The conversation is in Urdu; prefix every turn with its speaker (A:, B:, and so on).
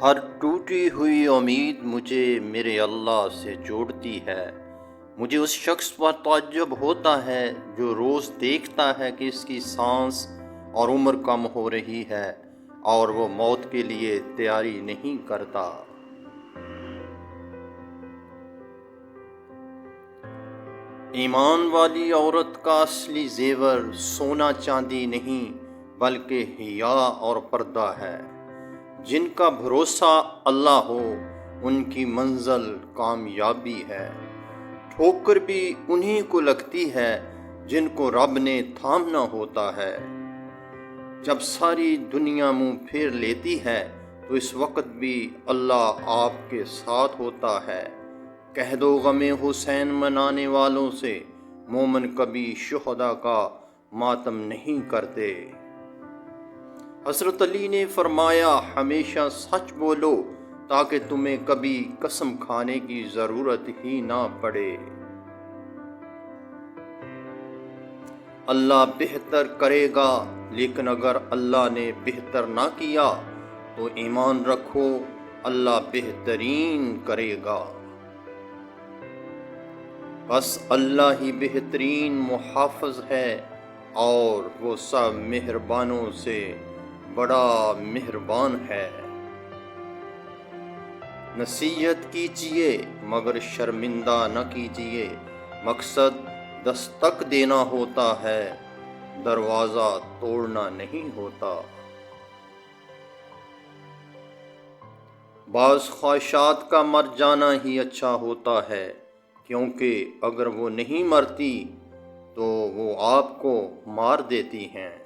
A: ہر ٹوٹی ہوئی امید مجھے میرے اللہ سے جوڑتی ہے۔ مجھے اس شخص پر تعجب ہوتا ہے جو روز دیکھتا ہے کہ اس کی سانس اور عمر کم ہو رہی ہے اور وہ موت کے لیے تیاری نہیں کرتا۔ ایمان والی عورت کا اصلی زیور سونا چاندی نہیں بلکہ حیا اور پردہ ہے۔ جن کا بھروسہ اللہ ہو ان کی منزل کامیابی ہے۔ ٹھوکر بھی انہی کو لگتی ہے جن کو رب نے تھامنا ہوتا ہے۔ جب ساری دنیا منہ پھیر لیتی ہے تو اس وقت بھی اللہ آپ کے ساتھ ہوتا ہے۔ کہہ دو غم حسین منانے والوں سے، مومن کبھی شہداء کا ماتم نہیں کرتے۔ حضرت علی نے فرمایا، ہمیشہ سچ بولو تاکہ تمہیں کبھی قسم کھانے کی ضرورت ہی نہ پڑے۔ اللہ بہتر کرے گا، لیکن اگر اللہ نے بہتر نہ کیا تو ایمان رکھو اللہ بہترین کرے گا۔ بس اللہ ہی بہترین محافظ ہے اور وہ سب مہربانوں سے بڑا مہربان ہے۔ نصیحت کیجیے مگر شرمندہ نہ کیجیے، مقصد دستک دینا ہوتا ہے، دروازہ توڑنا نہیں ہوتا۔ بعض خواہشات کا مر جانا ہی اچھا ہوتا ہے، کیونکہ اگر وہ نہیں مرتی تو وہ آپ کو مار دیتی ہیں۔